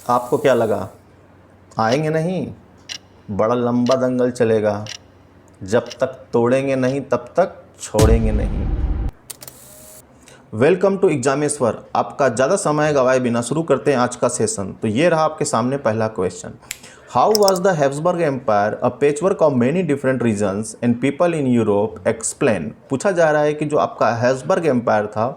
आपको क्या लगा आएंगे नहीं? बड़ा लंबा दंगल चलेगा, जब तक तोड़ेंगे नहीं तब तक छोड़ेंगे नहीं। Welcome to Exameshwar. आपका ज़्यादा समय गवाए बिना शुरू करते हैं आज का सेशन। तो ये रहा आपके सामने पहला question. How was the Habsburg empire a patchwork of many different regions and people in Europe explain. पूछा जा रहा है कि जो आपका हैब्सबर्ग एम्पायर था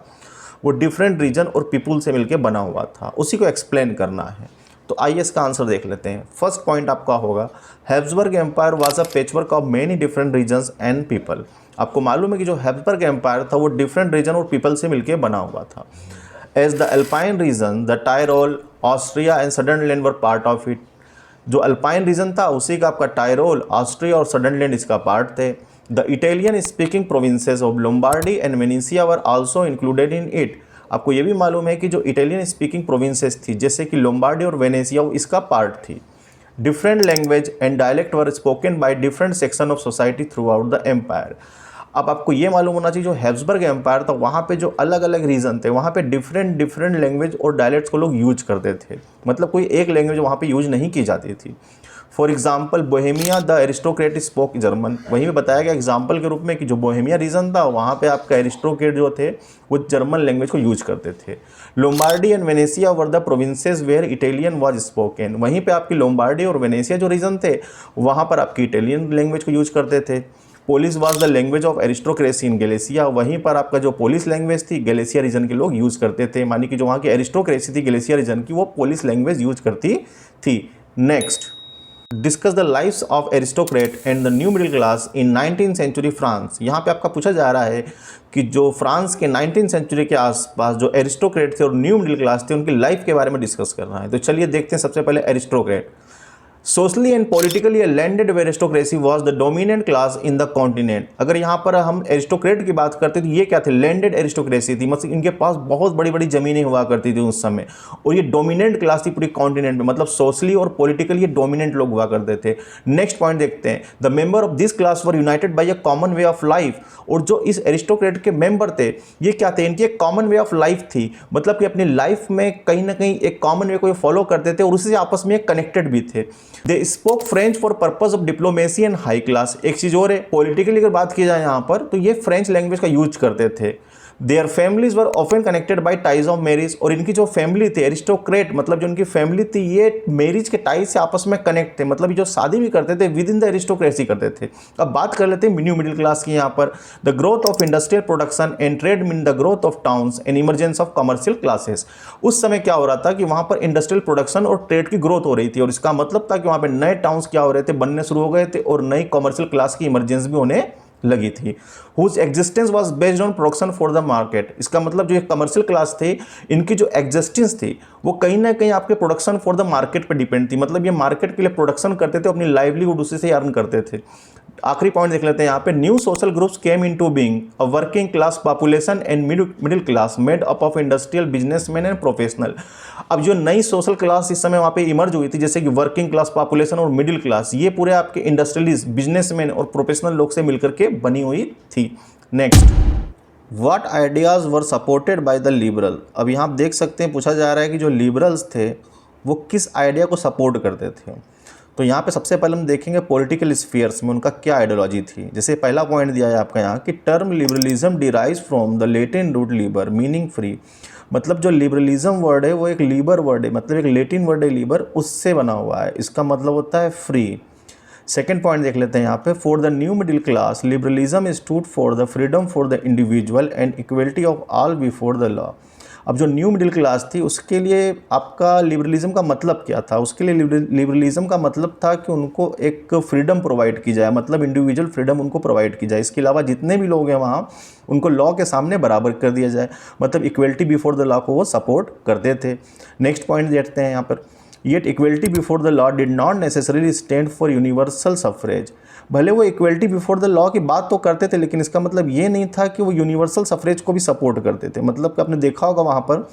वो डिफरेंट रीजन और पीपुल से मिलकर बना हुआ था, उसी को एक्सप्लेन करना है। तो आइए इसका आंसर देख लेते हैं। फर्स्ट पॉइंट आपका होगा Habsburg empire was a patchwork of many different regions and people. आपको मालूम है कि जो हैब्सबर्ग एम्पायर था वो डिफरेंट रीजन और पीपल से मिलकर बना हुआ था। As the Alpine region, the Tyrol, Austria and Sudetenland were part of it. जो अल्पाइन रीजन था उसी का आपका टायरोल, ऑस्ट्रिया और सडरलैंड इसका पार्ट थे। The Italian speaking provinces of Lombardy and Venetia were also included in it. आपको ये भी मालूम है कि जो इटालियन स्पीकिंग प्रोविंसेस थी जैसे कि लोम्बार्डी और वेनेसिया वो इसका पार्ट थी। Different language and dialect were spoken by different section of society throughout the empire. अब आपको ये मालूम होना चाहिए जो हैब्सबर्ग एम्पायर था वहाँ पे जो अलग अलग रीजन थे वहाँ पे डिफरेंट डिफरेंट लैंग्वेज और डायलेक्ट्स को लोग यूज करते थे। मतलब कोई एक लैंग्वेज वहाँ पे यूज नहीं की जाती थी। For example Bohemia the aristocrat spoke German. वहीं में बताया गया एग्जाम्पल के रूप में कि जो बोहेमिया रीजन था वहाँ पे आपका एरिस्टोक्रेट जो थे वो जर्मन लैंग्वेज को यूज करते थे। Lombardy and Venetia were the provinces where Italian was spoken. वहीं पे आपकी लोम्बार्डी और वेनेसिया जो रीजन थे वहाँ पर आपकी इटालियन लैंग्वेज को यूज करते थे। Polish was the language of aristocracy in Galicia. वहीं पर आपका जो पोलिस लैंग्वेज थी गैलेसिया रीजन के लोग यूज करते थे, मानी कि जो वहाँ की एरिस्टोक्रेसी थी गैलेसिया रीजन की वो पोलिस लैंग्वेज यूज करती थी। Next, discuss the lifes of aristocrat and the new middle class in 19th century France. यहाँ पे आपका पूछा जा रहा है कि जो फ्रांस के 19th सेंचुरी के आसपास जो एरिस्टोक्रेट थे और न्यू मिडिल क्लास थे उनकी लाइफ के बारे में डिस्कस करना है। तो चलिए देखते हैं सबसे पहले aristocrat. Socially and politically A landed aristocracy was the dominant class in the continent. अगर यहाँ पर हम एरिस्टोक्रेट की बात करते तो ये क्या थे? लैंडेड एरिस्टोक्रेसी थी, मतलब इनके पास बहुत बड़ी बड़ी जमीनें हुआ करती थी उस समय और ये डोमिनेंट क्लास थी पूरी कॉन्टिनेंट में, मतलब सोशली और पॉलिटिकली ये डोमिनेंट लोग हुआ करते थे। नेक्स्ट पॉइंट देखते हैं। The member of this class were United by a common way of life. और जो इस एरिस्टोक्रेट के मेंबर थे ये क्या थे? इनकी एक कॉमन वे ऑफ लाइफ थी, मतलब कि अपनी लाइफ में कहीं ना कहीं एक कॉमन वे को ये फॉलो करते थे और उसी से आपस में कनेक्टेड भी थे। They spoke French for purpose of diplomacy and high class. एक चीज और है, पॉलिटिकली अगर बात की जाए यहाँ पर तो ये फ्रेंच लैंग्वेज का यूज करते थे। Their families were often connected by ties of marriage. और इनकी जो फैमिली थी एरिस्टोक्रेट, मतलब जो इनकी फैमिली थी ये मैरिज के टाइज से आपस में कनेक्ट थे, मतलब जो शादी भी करते थे विद इन द एरिस्टोक्रेसी करते थे। अब बात कर लेते हैं न्यू मिडिल क्लास की। यहाँ पर the growth of industrial production and trade mean the growth of towns and emergence of commercial classes. उस समय क्या हो रहा था कि वहां पर इंडस्ट्रियल प्रोडक्शन और ट्रेड की ग्रोथ हो रही थी और इसका मतलब था कि वहां पर नए टाउन्स क्या हो रहे थे, बनने शुरू हो गए थे और नई कमर्शियल क्लास की इमरजेंस भी होने लगी थी। Whose existence was based on production for the market. इसका मतलब जो कमर्शियल क्लास थे इनकी जो एग्जिस्टेंस थी वो कहीं ना कहीं आपके प्रोडक्शन फॉर द मार्केट पे डिपेंड थी, मतलब ये मार्केट के लिए प्रोडक्शन करते थे, अपनी लाइवलीहुड उसी से अर्न करते थे। आखिरी पॉइंट देख लेते हैं यहाँ पे। New social groups came into being a working class population and middle class made up of industrial businessman and professional. अब जो नई सोशल क्लास इस समय वहाँ पे इमर्ज हुई थी जैसे कि वर्किंग क्लास पॉपुलेशन और मिडिल क्लास, ये पूरे आपके इंडस्ट्रियलिस्ट, बिजनेसमैन और प्रोफेशनल लोग से मिलकर के बनी हुई थी। Next, what ideas were supported by the liberal. अब यहाँ आप देख सकते हैं पूछा जा रहा है कि जो लिबरल्स थे वो किस आइडिया को सपोर्ट करते थे। तो यहाँ पे सबसे पहले हम देखेंगे पॉलिटिकल स्फीयर्स में उनका क्या आइडियोलॉजी थी। जैसे पहला पॉइंट दिया है आपका यहाँ कि term liberalism derives from the Latin root liber meaning free. मतलब जो लिबरलिज्म वर्ड है वो एक लीबर वर्ड है, मतलब एक लेटिन वर्ड है लीबर, उससे बना हुआ है। इसका मतलब होता है फ्री। सेकेंड पॉइंट देख लेते हैं यहाँ पे। For the new middle class liberalism stood for the freedom for the individual and equality of all before the law. अब जो न्यू मिडिल क्लास थी उसके लिए आपका लिबरलिज्म का मतलब क्या था? उसके लिए लिबरलिज्म का मतलब था कि उनको एक फ्रीडम प्रोवाइड की जाए, मतलब इंडिविजुअल फ्रीडम उनको प्रोवाइड की जाए। इसके अलावा जितने भी लोग हैं वहाँ उनको लॉ के सामने बराबर कर दिया जाए, मतलब इक्वलिटी बिफोर द लॉ को वो सपोर्ट करते थे। नेक्स्ट पॉइंट देखते हैं यहाँ पर। Yet equality before the law did not necessarily stand for universal suffrage. भले वो इक्वलिटी बिफोर द लॉ की बात तो करते थे लेकिन इसका मतलब ये नहीं था कि वो यूनिवर्सल सफरेज को भी सपोर्ट करते थे। मतलब कि आपने देखा होगा वहाँ पर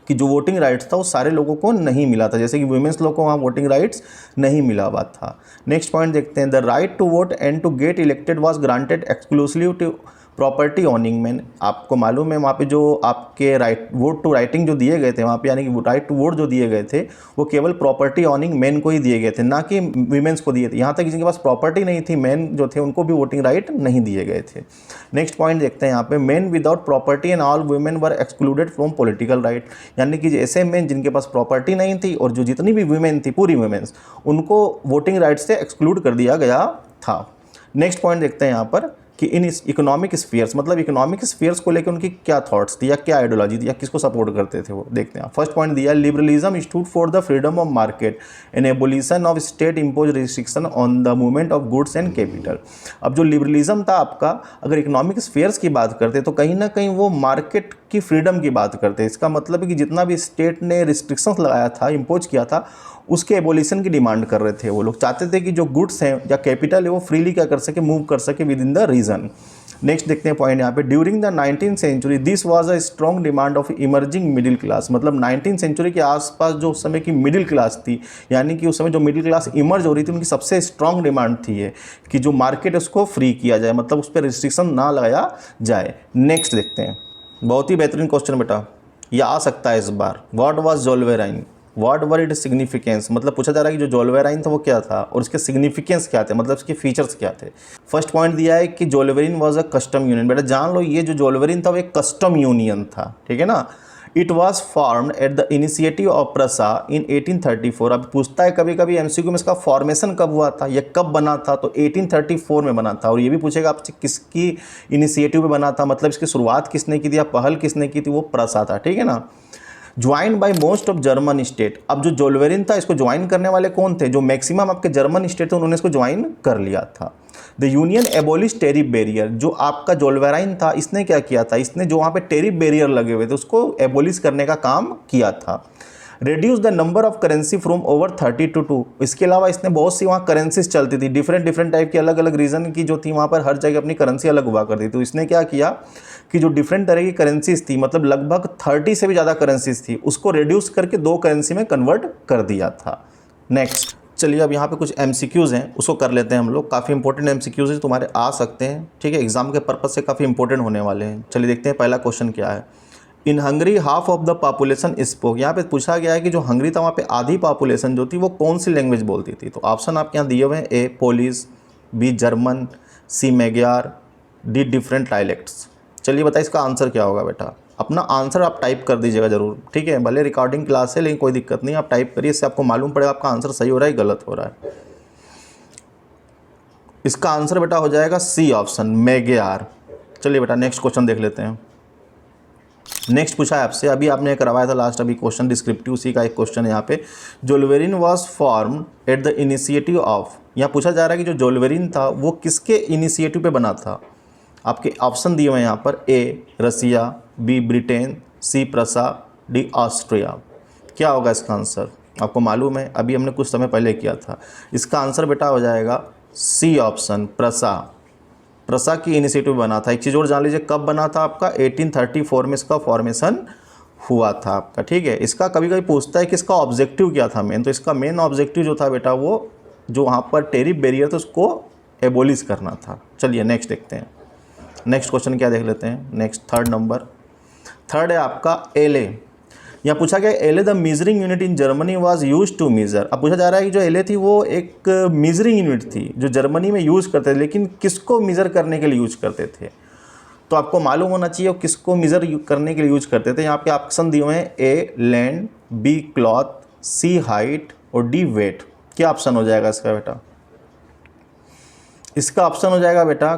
कि जो वोटिंग राइट्स था वो सारे लोगों को नहीं मिला था, जैसे कि वुमेन्स लोग को वहाँ वोटिंग राइट्स नहीं मिला हुआ था। नेक्स्ट पॉइंट देखते हैं। The right to vote and to get elected was granted exclusive to property owning man, आपको मालूम है वहाँ पे जो आपके वोट टू राइटिंग जो दिए गए थे वहाँ पे, यानी कि राइट टू वोट जो दिए गए थे वो केवल प्रॉपर्टी ओनिंग मैन को ही दिए गए थे, ना कि वीमेंस को दिए थे। यहाँ तक जिनके पास प्रॉपर्टी नहीं थी, मैन जो थे, उनको भी वोटिंग राइट नहीं दिए गए थे। नेक्स्ट पॉइंट देखते हैं यहाँ पे, man without property and all women were excluded from political right, यानी कि ऐसे मैन जिनके पास प्रॉपर्टी नहीं थी और जो जितनी भी वुमेन थी, पूरी वुमेन्स, उनको वोटिंग राइट से एक्सक्लूड कर दिया गया था। नेक्स्ट पॉइंट देखते हैं यहाँ पर कि इन इकोनॉमिक स्फीयर्स, मतलब इकोनॉमिक स्फीयर्स को लेकर उनकी क्या थॉट्स थी या क्या आइडियोलॉजी थी या किसको सपोर्ट करते थे, वो देखते हैं। फर्स्ट पॉइंट दिया, liberalism stood for the freedom of market and abolition of state impose restriction on the movement of goods and capital. अब जो लिबरलिज्म था आपका, अगर इकोनॉमिक स्फीयर्स की बात करते तो कहीं ना कहीं वो मार्केट की फ्रीडम की बात करते हैं। इसका मतलब है कि जितना भी स्टेट ने रिस्ट्रिक्शंस लगाया था, इम्पोज किया था, उसके एबोलिशन की डिमांड कर रहे थे। वो लोग चाहते थे कि जो गुड्स हैं या कैपिटल है वो फ्रीली क्या कर सके, मूव कर सके within the region. Next देखते हैं पॉइंट यहाँ पे, during the 19th century this was a strong demand of emerging middle class, मतलब 19th सेंचुरी के आसपास जो उस समय की मिडिल क्लास थी, यानी कि उस समय जो मिडिल क्लास इमर्ज हो रही थी, उनकी सबसे स्ट्रॉन्ग डिमांड थी ये कि जो मार्केट उसको फ्री किया जाए, मतलब उस पर रिस्ट्रिक्शन ना लगाया जाए। नेक्स्ट देखते हैं, बहुत ही बेहतरीन क्वेश्चन बेटा, यह आ सकता है इस बार। What was Zollverein, what were it significance, मतलब पूछा जा रहा है कि जो जोल्वेराइन था वो क्या था और उसके सिग्निफिकेंस क्या थे, मतलब उसके फीचर्स क्या थे। फर्स्ट पॉइंट दिया है कि जोल्वेरिन वाज अ कस्टम यूनियन। बेटा जान लो, ये जो जोल्वेरिन था वो एक कस्टम यूनियन था, ठीक है ना। It was formed at the initiative of Prussia in 1834। अब पूछता है कभी कभी एमसीक्यू में, इसका फॉर्मेशन कब हुआ था, यह कब बना था, तो 1834 में बना था। और ये भी पूछेगा आपसे किसकी इनिशिएटिव में बना था, मतलब इसकी शुरुआत किसने की थी या पहल किसने की थी, वो प्रसा था, ठीक है ना। Join by most of German state, अब जो जोल्वेरिन था इसको ज्वाइन करने वाले कौन थे, जो मैक्सिमम आपके जर्मन स्टेट थे उन्होंने इसको ज्वाइन कर लिया था। The union abolish tariff barrier, जो आपका जोल्वेराइन था इसने क्या किया था, इसने जो वहाँ पे टेरिफ बैरियर लगे हुए थे उसको एबोलिश करने का काम किया था। Reduce the number of currency from over 30 to 2, इसके अलावा इसने बहुत सी वहाँ करेंसीज चलती थी, डिफरेंट टाइप की, अलग अलग रीजन की जो थी, वहाँ पर हर जगह अपनी करेंसी अलग हुआ करती थी। तो इसने क्या किया कि जो डिफरेंट तरह की करेंसीज थी, मतलब लगभग 30 से भी ज़्यादा करेंसीज थी, उसको रिड्यूस करके 2 करेंसी में कन्वर्ट कर दिया था। नेक्स्ट चलिए, अब यहाँ पे कुछ एमसीक्यूज़ हैं उसको कर लेते हैं हम लोग। काफ़ी इंपॉर्टेंट एमसीक्यूज़ तुम्हारे आ सकते हैं, ठीक है, एग्जाम के पर्पज से काफ़ी इंपॉर्टेंट होने वाले हैं। चलिए देखते हैं पहला क्वेश्चन क्या है। इन Hungary half of the population spoke, यहाँ पे पूछा गया है कि जो हंगरी था वहाँ पे आधी पॉपुलेशन जो थी वो कौन सी लैंग्वेज बोलती थी। तो ऑप्शन आपके यहाँ दिए हुए हैं, ए पोलिश, बी जर्मन, सी मैग्यार, डी डिफरेंट डायलेक्ट्स। चलिए बताइए इसका आंसर क्या होगा बेटा। अपना आंसर आप टाइप कर दीजिएगा जरूर, ठीक है, भले रिकॉर्डिंग क्लास है लेकिन कोई दिक्कत नहीं, आप टाइप करिए, इससे आपको मालूम पड़ेगा आपका आंसर सही हो रहा है गलत हो रहा है। इसका आंसर बेटा हो जाएगा सी ऑप्शन, मैग्यार। चलिए बेटा नेक्स्ट क्वेश्चन देख लेते हैं। नेक्स्ट पूछा है आपसे, अभी आपने करवाया था लास्ट अभी क्वेश्चन डिस्क्रिप्टिव, उसी का एक क्वेश्चन है यहाँ पे। Zollverein was formed at the initiative of, यहाँ पूछा जा रहा है कि जो जोल्वेरिन था वो किसके इनिशिएटिव पे बना था। आपके ऑप्शन दिए हुए हैं यहाँ पर, ए रसिया, बी ब्रिटेन, सी प्रसा, डी ऑस्ट्रिया। क्या होगा इसका आंसर, आपको मालूम है अभी हमने कुछ समय पहले किया था। इसका आंसर बेटा हो जाएगा सी ऑप्शन, प्रसा। प्रसा की इनिशिएटिव बना था। एक चीज़ और जान लीजिए, कब बना था आपका, 1834 में इसका फॉर्मेशन हुआ था आपका, ठीक है। इसका कभी कभी पूछता है कि इसका ऑब्जेक्टिव क्या था मेन, तो इसका मेन ऑब्जेक्टिव जो था बेटा वो जो वहाँ पर टेरिफ बैरियर था उसको एबोलिश करना था। चलिए नेक्स्ट देखते हैं, नेक्स्ट क्वेश्चन क्या देख लेते हैं। नेक्स्ट थर्ड नंबर, थर्ड है आपका एलए। यहाँ पूछा गया ell the measuring unit in Germany was use to measure. अब पूछा जा रहा है कि जो एलए थी वो एक मीजरिंग यूनिट थी जो जर्मनी में यूज करते थे, लेकिन किसको मीज़र करने के लिए यूज करते थे। तो आपको मालूम होना चाहिए किसको मीज़र करने के लिए यूज करते थे। यहाँ पे ऑप्शन दिए हुए हैं, a land, B cloth, C height और डी वेट। क्या ऑप्शन हो जाएगा इसका बेटा, इसका ऑप्शन हो जाएगा बेटा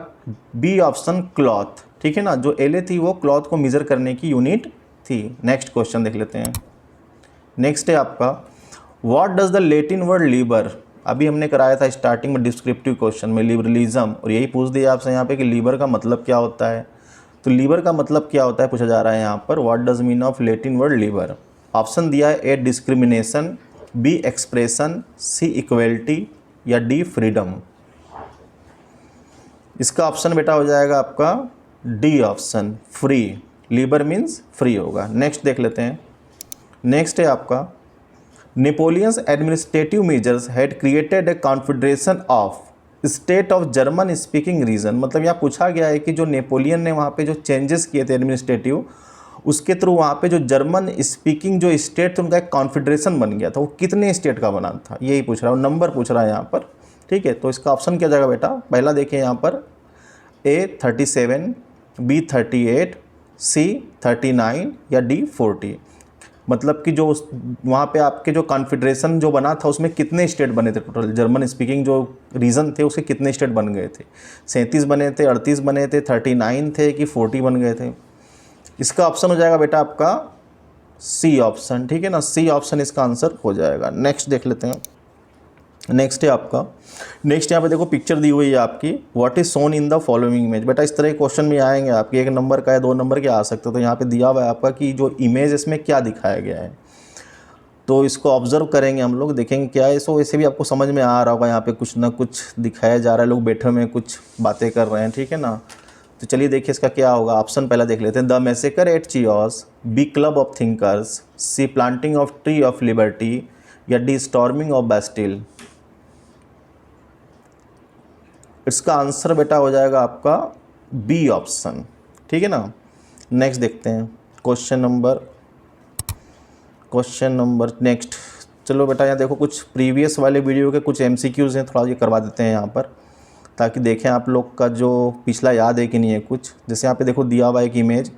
बी ऑप्शन, क्लॉथ, ठीक है ना। जो एलए थी वो क्लॉथ को मीज़र करने की यूनिट थी। नेक्स्ट क्वेश्चन देख लेते हैं। नेक्स्ट है आपका, what does the Latin word liber. अभी हमने कराया था स्टार्टिंग में डिस्क्रिप्टिव क्वेश्चन में लिबरलिज्म, और यही पूछ दिया आपसे यहाँ पे कि लीबर का मतलब क्या होता है। तो लीबर का मतलब क्या होता है पूछा जा रहा है यहाँ पर, what does mean of Latin word liber. Option दिया है, A discrimination, B expression, C equality या डी फ्रीडम। इसका ऑप्शन बेटा हो जाएगा आपका D option, free. Liber means free होगा। नेक्स्ट देख लेते हैं। नेक्स्ट है आपका, Napoleon's administrative measures had created a confederation of state of German speaking region, मतलब यहाँ पूछा गया है कि जो नेपोलियन ने वहाँ पे जो चेंजेस किए थे एडमिनिस्ट्रेटिव, उसके थ्रू वहाँ पे जो जर्मन स्पीकिंग जो स्टेट थे उनका एक कॉन्फेडरेशन बन गया था, वो कितने स्टेट का बना था यही पूछ रहा है, नंबर पूछ रहा है यहाँ पर। ठीक है, तो इसका ऑप्शन क्या जाएगा बेटा, पहला देखिए यहाँ पर ए 37, बी 38, सी 39 या डी 40। मतलब कि जो वहाँ पे आपके जो कॉन्फेडरेशन जो बना था उसमें कितने स्टेट बने थे टोटल, जर्मन स्पीकिंग जो रीजन थे उसके कितने स्टेट बन गए थे, 37 बने थे, 38 बने थे, 39 थे कि 40 बन गए थे। इसका ऑप्शन हो जाएगा बेटा आपका सी ऑप्शन। ठीक है ना, सी ऑप्शन इसका आंसर हो जाएगा। नेक्स्ट देख लेते हैं। नेक्स्ट है आपका, नेक्स्ट यहाँ पे देखो पिक्चर दी हुई है आपकी, what is shown in the following image. बेटा इस तरह के क्वेश्चन में आएंगे आपके, 1 नंबर का या 2 नंबर के आ सकते हो। तो यहाँ पे दिया हुआ है आपका कि जो इमेज इसमें क्या दिखाया गया है, तो इसको ऑब्जर्व करेंगे हम लोग, देखेंगे क्या है। सो वैसे भी आपको समझ में आ रहा होगा, यहाँ पे कुछ ना कुछ दिखाया जा रहा है, लोग बैठे हुए कुछ बातें कर रहे हैं। ठीक है ना, तो चलिए देखिए इसका क्या होगा। ऑप्शन पहला देख लेते हैं, the massacre at Chios, B club of thinkers, C planting of tree of liberty या डी स्टॉर्मिंग ऑफ बैस्टिल। इसका आंसर बेटा हो जाएगा आपका बी ऑप्शन। ठीक है ना, नेक्स्ट देखते हैं क्वेश्चन नंबर नेक्स्ट। चलो बेटा यहाँ देखो कुछ प्रीवियस वाले वीडियो के कुछ एमसीक्यूज़ हैं, थोड़ा ये करवा देते हैं यहाँ पर, ताकि देखें आप लोग का जो पिछला याद है कि नहीं है कुछ। जैसे यहाँ पे देखो दिया हुआ एक image,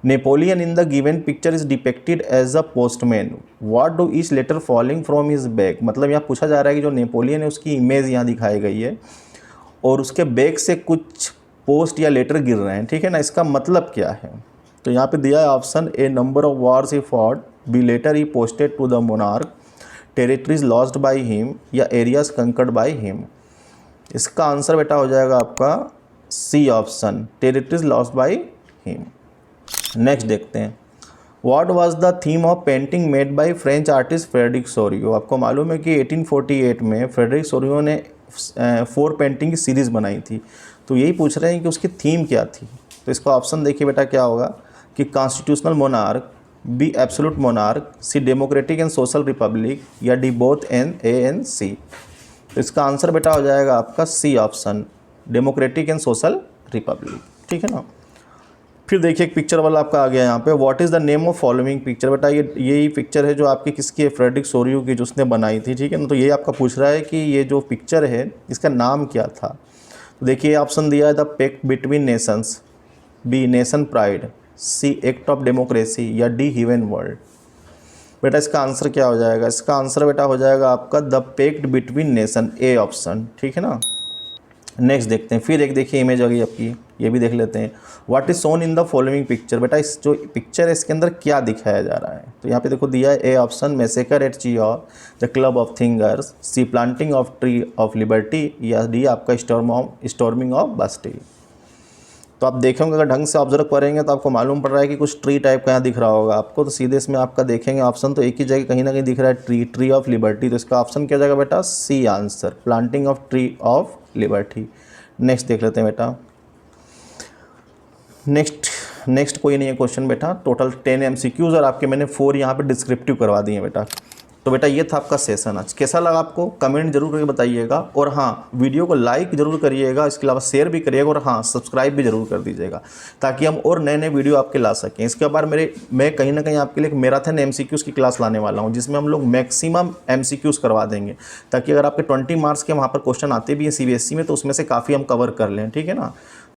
Napoleon in the given picture is depicted as a postman, what do each letter falling from his bag. मतलब यहाँ पूछा जा रहा है कि जो नेपोलियन है उसकी इमेज यहाँ दिखाई गई है और उसके बैग से कुछ पोस्ट या लेटर गिर रहे हैं। ठीक है ना, इसका मतलब क्या है। तो यहाँ पे दिया है option A number of wars he fought, B letter he posted to the monarch, territories lost by him या एरियाज कंकर्ड बाय हिम। इसका आंसर बेटा हो जाएगा आपका C option, territories lost by him. Next देखते हैं, what was the theme of painting made by French artist Frederic Sorrieu. आपको मालूम है कि 1848 में फ्रेडरिक सोरियो ने 4 पेंटिंग की सीरीज़ बनाई थी। तो यही पूछ रहे हैं कि उसकी थीम क्या थी। तो इसका ऑप्शन देखिए बेटा क्या होगा कि constitutional monarch, B absolute monarch, C democratic and social republic या D both and A and C. तो इसका आंसर बेटा हो जाएगा आपका C option, democratic and social republic. ठीक है ना, फिर देखिए एक पिक्चर वाला आपका आ गया यहाँ पे, what is the name of following picture. बेटा यही पिक्चर है जो आपकी किसकी है, फ्रेडरिक सोरियो की, जो उसने बनाई थी। ठीक है ना, तो ये आपका पूछ रहा है कि ये जो पिक्चर है इसका नाम क्या था। तो देखिए ऑप्शन दिया है the pact between nations, B nation pride, C act of democracy या डी हीवन वर्ल्ड। बेटा इसका आंसर क्या हो जाएगा, इसका आंसर बेटा हो जाएगा आपका the pact between nation, A option. ठीक है ना, नेक्स्ट देखते हैं। फिर एक देखिए इमेज आ गई आपकी, ये भी देख लेते हैं, what is shown in the following picture. बेटा इस जो पिक्चर है इसके अंदर क्या दिखाया जा रहा है। तो यहाँ पे देखो दिया है A option, massacre at Chios, the club of thinkers, C planting of tree of liberty या डी आपका स्टॉर्मिंग ऑफ बास्टिल। तो आप देखेंगे अगर ढंग से ऑब्जर्व करेंगे तो आपको मालूम पड़ रहा है कि कुछ ट्री टाइप का यहाँ दिख रहा होगा आपको। तो सीधे इसमें आपका देखेंगे ऑप्शन तो एक ही जगह कहीं ना कहीं दिख रहा है, ट्री ऑफ लिबर्टी। तो इसका ऑप्शन क्या जाएगा बेटा, C answer, planting of tree of liberty. Next देख लेते हैं बेटा, नेक्स्ट कोई नहीं है क्वेश्चन बेटा, टोटल 10 एमसीक्यूज और आपके मैंने 4 यहाँ पे डिस्क्रिप्टिव करवा दिए बेटा। तो बेटा ये था आपका सेशन आज, कैसा लगा आपको कमेंट जरूर करके बताइएगा। और हाँ, वीडियो को लाइक जरूर करिएगा, इसके अलावा शेयर भी करिएगा और हाँ सब्सक्राइब भी जरूर कर दीजिएगा, ताकि हम और नए नए वीडियो आपके ला सकें। इसके बाद मैं कहीं ना कहीं आपके लिए एक मैराथन एमसीक्यूज़ की क्लास लाने वाला हूँ, जिसमें हम लोग मैक्सिमम एमसीक्यूज़ करवा देंगे, ताकि अगर आपके 20 मार्क्स के वहाँ पर क्वेश्चन आते भी हैं सीबीएसई में तो उसमें से काफ़ी हम कवर कर लें। ठीक है ना,